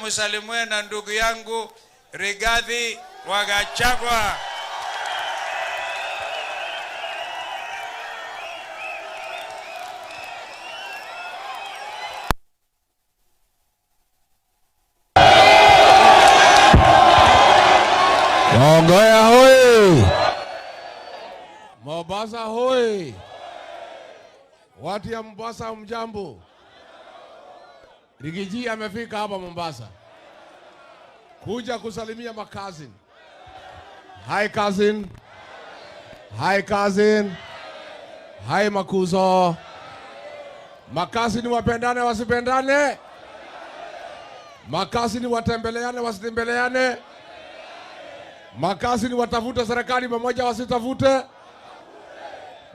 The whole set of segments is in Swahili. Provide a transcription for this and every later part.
msalimue na ndugu yangu Rigathi wa Gachagua. Ongea hoi! Mombasa hoi! Watu ya Mombasa mjambo. Rigiji amefika hapa Mombasa kuja kusalimia makazini. Hi cousin. Hi cousin. Hi makuzo. Makazini wapendane wasipendane? Makazini watembeleane wasitembeleane? Makazini watafute serikali pamoja wasitafute?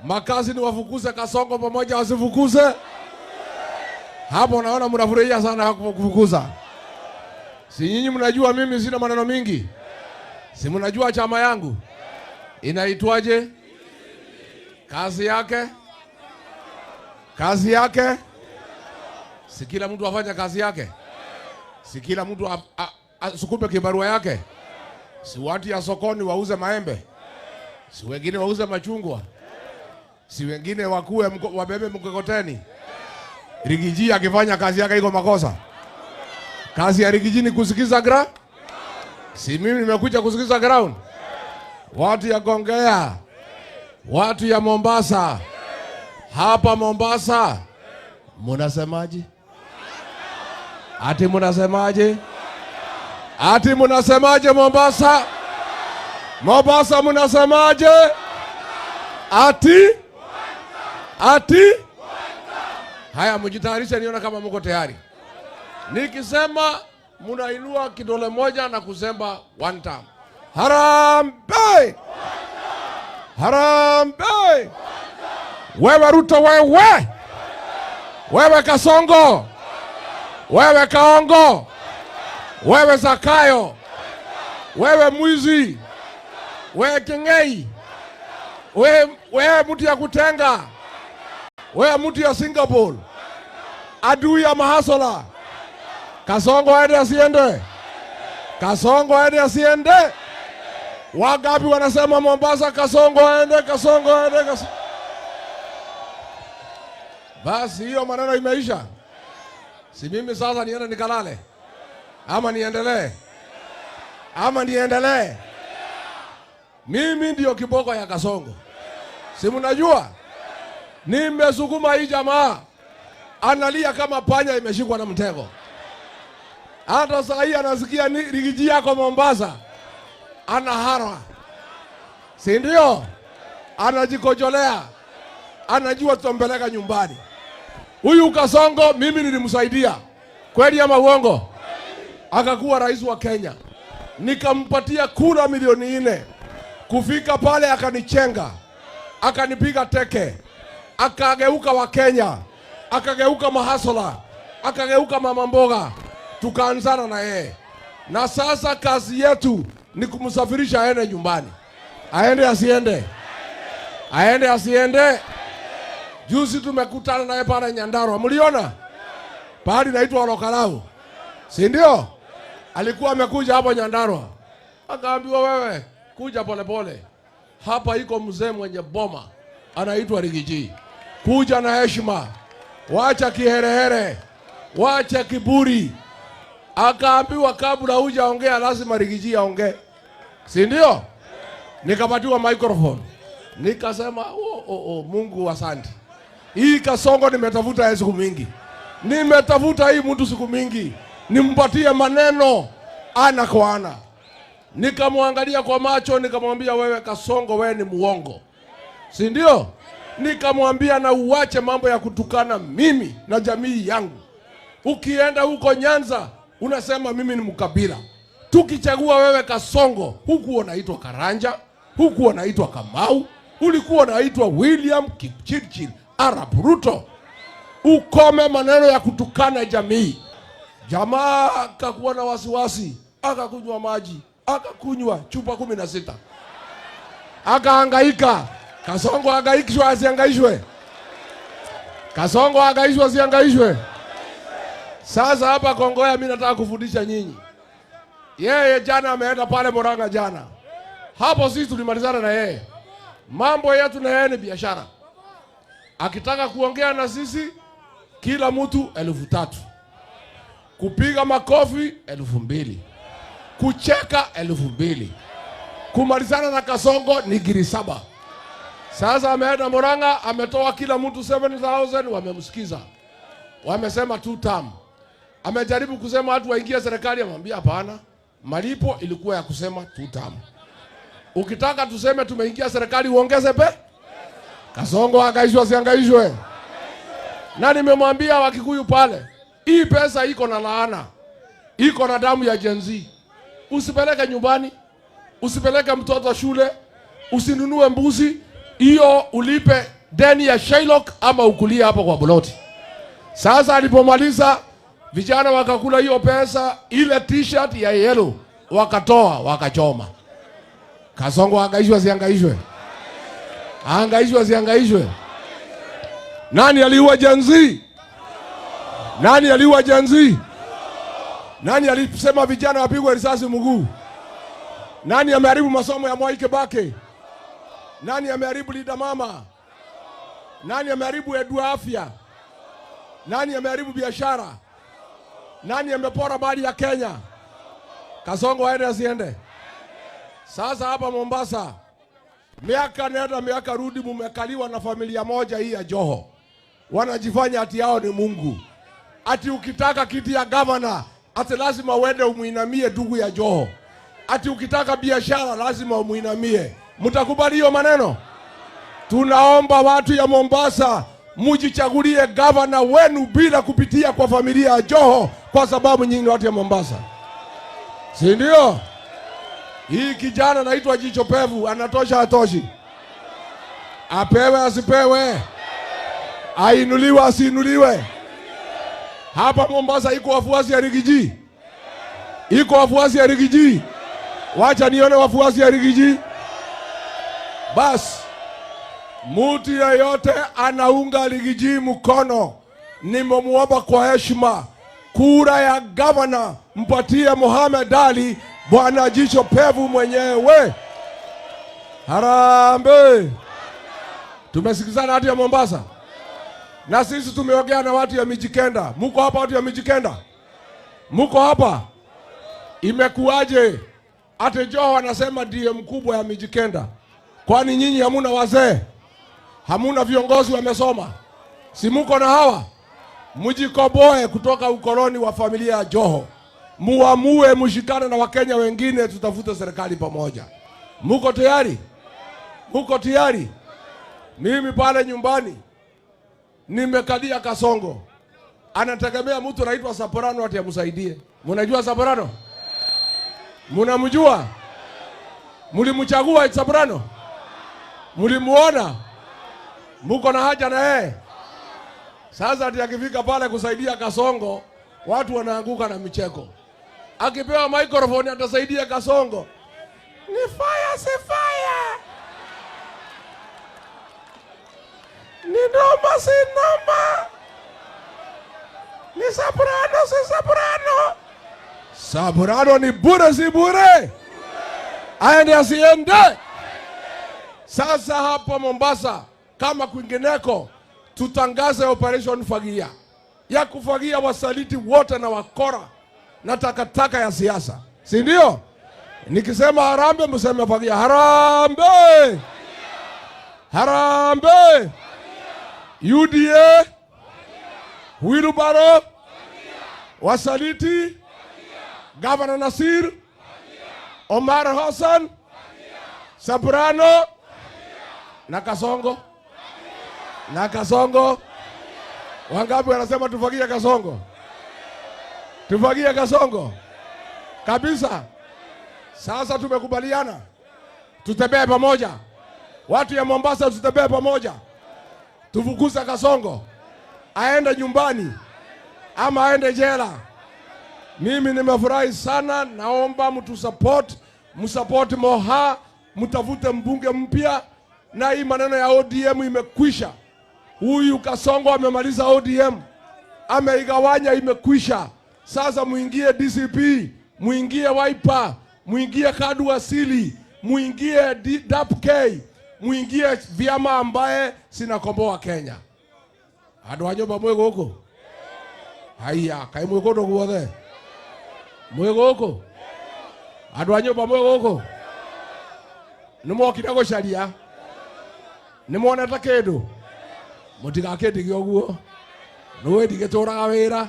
Makazini wafukuze Kasongo pamoja wasifukuze? Hapo naona mnafurahia sana kufukuza. Si nyinyi mnajua mimi sina maneno mingi? Si mnajua chama yangu inaitwaje? Kazi yake? Kazi yake? Si kila mtu afanye kazi yake? Si kila mtu asukume kibarua yake? Si watu ya sokoni wauze maembe? Si wengine wauze machungwa? Si wengine wakue wabebe mkokoteni? Rigiji akifanya kazi yake iko makosa? Kazi ya Rigiji ni kusikiza ground? Si mimi nimekuja kusikiza ground? Watu ya Gongea, watu ya Mombasa, hapa Mombasa, munasemaje? Ati munasemaje? Ati munasemaje Mombasa? Mombasa munasemaje? Ati? Haya, mjitayarishe niona kama mko tayari. Nikisema munainua kidole moja na kusema one time. Harambee! Harambee! Wewe Ruto wewe! Wewe Kasongo! Wewe Kaongo! Wewe Zakayo! Wewe mwizi! Wewe King'ei! Wewe mtu ya kutenga! Wewe mtu ya Singapore! Adui ya mahasola! Kasongo aende asiende? Kasongo aende asiende? Wangapi wanasema Mombasa Kasongo aende, Kasongo aende, Kasongo? Basi hiyo maneno imeisha. Si mimi sasa niende nikalale? Ama niendelee? Ama niendelee? Mimi ndio kiboko ya Kasongo. Si mnajua? Nimesukuma hii jamaa. Analia kama panya imeshikwa na mtego. Hata saa hii anasikia Rigiji yako Mombasa. Anahara. Si ndio? Anajikojolea. Anajua tutampeleka nyumbani. Huyu Kasongo mimi nilimsaidia. Kweli ama uongo? Akakuwa rais wa Kenya. Nikampatia kura milioni 4. Kufika pale akanichenga. Akanipiga teke. Akageuka wa Kenya. Akageuka mahasola. Akageuka mama mboga. Tukaanzana na yeye. Na sasa kazi yetu ni kumsafirisha aende nyumbani. Aende asiende? Aende asiende? Juzi tumekutana naye pale Nyandarua. Mliona? Pahali naitwa Lokalau. Si ndio? Alikuwa amekuja hapo Nyandarua. Akaambiwa wewe kuja polepole. Hapa iko mzee mwenye boma. Anaitwa Rigiji. Kuja na heshima. Wacha kiherehere. Wacha kiburi. Akaambiwa kabla hujaongea lazima Rigiji aongee. Si ndio? Nikapatiwa microphone. Nikasema Mungu asante. Hii Kasongo nimetafuta siku mingi. Nimetafuta hii mtu siku mingi. Nimpatie maneno ana kwa ana. Nikamwangalia kwa macho nikamwambia wewe Kasongo wewe ni muongo. Si ndio? Nikamwambia na uache mambo ya kutukana mimi na jamii yangu. Ukienda huko Nyanza unasema mimi ni mkabila. Tukichagua wewe Kasongo, huku unaitwa Karanja, huku unaitwa Kamau, ulikuwa unaitwa William Kipchirchir Arap Ruto. Ukome maneno ya kutukana jamii. Jamaa akakuwa na wasiwasi, akakunywa maji, akakunywa chupa 16. Akahangaika. Kasongo hangaishwe asihangaishwe? Kasongo hangaishwe asihangaishwe? Sasa hapa Kongoya mimi nataka kufundisha nyinyi. Yeye jana ameenda pale Murang'a jana. Hapo sisi tulimalizana na yeye. Mambo yetu na yeye ni biashara. Akitaka kuongea na sisi kila mtu 3,000. Kupiga makofi 2,000. Kucheka 2,000. Kumalizana na Kasongo ni giri 7. Sasa ameenda Murang'a, ametoa kila mtu 7,000, wamemsikiza. Wamesema 2 term. Amejaribu kusema watu waingie serikali, amwambia hapana. Malipo ilikuwa ya kusema 2 term. Ukitaka tuseme tumeingia serikali uongeze pe? Kasongo angaishwe asiangaishwe. Na nimemwambia Wakikuyu pale, hii pesa iko na laana. Iko na damu ya Gen Z. Usipeleke nyumbani, usipeleke mtoto shule, usinunue mbuzi, hiyo ulipe deni ya Shylock ama ukulia hapo kwa buloti. Sasa alipomaliza vijana wakakula hiyo pesa, ile t-shirt ya yellow wakatoa wakachoma. Kasongo angaishwe asiangaishwe. Angaishwe asiangaishwe. Nani aliua Gen Z? Nani aliua Gen Z? Nani alisema vijana wapigwe risasi mguu? Nani ameharibu masomo ya Mwai Kibaki? Nani ameharibu Linda Mama? Nani ameharibu edu afya? Nani ameharibu biashara? Nani amepora mali ya Kenya? Kasongo aende asiende? Sasa hapa Mombasa, miaka nenda miaka rudi, mumekaliwa na familia moja hii ya Joho. Wanajifanya ati yao ni Mungu. Ati ukitaka kiti ya governor, ati lazima uende umuinamie ndugu ya Joho. Ati ukitaka biashara lazima umuinamie. Mtakubali hiyo maneno? Tunaomba watu ya Mombasa mujichagulie governor wenu bila kupitia kwa familia ya Joho, kwa sababu nyinyi watu ya Mombasa. Si ndio? Hii kijana anaitwa Jicho Pevu, anatosha atoshi? Apewe asipewe? Ainuliwe asiinuliwe? Hapa Mombasa iko wafuasi ya Rigiji? Iko wafuasi ya Rigiji? Wacha nione wafuasi ya Rigiji. Bas, mtu yeyote anaunga Rigiji mkono, nimemuomba kwa heshima, kura ya governor mpatie Mohamed Ali, Bwana Jicho Pevu mwenyewe. Harambee. Tumesikizana watu ya Mombasa. Na sisi tumeongea na watu ya Mijikenda. Muko hapa watu ya Mijikenda? Muko hapa? Imekuaje ate Joho anasema ndiye mkubwa ya Mijikenda? Kwani nyinyi hamuna wazee? Hamuna viongozi wamesoma? Si muko na hawa? Mujikoboe kutoka ukoloni wa familia ya Joho. Muamue mushikane na Wakenya wengine, tutafute serikali pamoja. Muko tayari? Muko tayari? Mimi pale nyumbani nimekadia Kasongo. Anategemea mtu anaitwa Soprano ati amsaidie. Mnajua Soprano? Mnamjua? Mlimchagua Soprano? Mlimuona? Muko na haja na yeye? Sasa ati akifika pale kusaidia Kasongo, watu wanaanguka na micheko. Akipewa microphone atasaidia Kasongo. Ni fire si fire. Ni noma si noma. Ni Soprano si Soprano. Soprano ni bure si bure. Aende asiende. Sasa hapa Mombasa kama kwingineko, tutangaze operation Fagia ya kufagia wasaliti wote na wakora na takataka ya siasa. Si ndio? Nikisema harambe mseme Fagia. Harambe! Harambe! UDA! Wilbaro! Wasaliti! Governor Nasir! Omar Hassan! Soprano! Na Kasongo! Na Kasongo! Wangapi wanasema tufagie Kasongo? Tufagie Kasongo kabisa. Sasa tumekubaliana tutembee pamoja. Watu ya Mombasa tutembee pamoja. Tufukuze Kasongo aende nyumbani ama aende jela. Mimi nimefurahi sana, naomba msupport Moha, mtafute mbunge mpya, na hii maneno ya ODM imekwisha. Huyu Kasongo amemaliza ODM. ameigawanya, imekwisha. Sasa muingie DCP, muingie Wiper, muingie Kadu Asili, muingie DAP-K, muingie vyama ambaye sinakomboa Kenya. Andu a nyumba mwe guku? Haya, kai mwe kundu guothe? Mwe guku? Andu a nyumba mwe guku? Nimokire gucaria? Nimonete kindu? Mutigakindige uguo. Nũĩ ndigĩtũraga wĩra.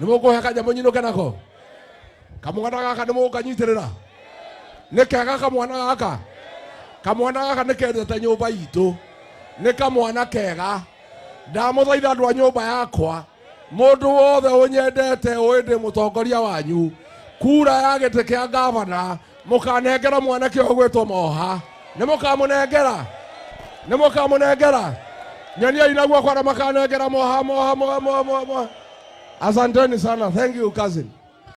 Nĩmũkũhe kanyamu nyinũke nako? Kamwana gaka nĩmũkanyitĩrĩra? Nĩ kega kamwana gaka? Kamwana gaka nĩkendete nyũmba itũ. Nĩ kamwana kega. Ndamũthaitha andũ a nyũmba yakwa, mũndũ wothe ũnyendete ũĩ ndĩ mũtongoria wanyu, kura ya gĩtĩ kĩa ngavana mũkanengera mwanake ũyũ ũgwĩtwo Moha. Nĩmũkamũnengera? Nĩmũkamũnengera? Nyania inaguo kwa makanengera Moha. Asanteni sana. Thank you cousin.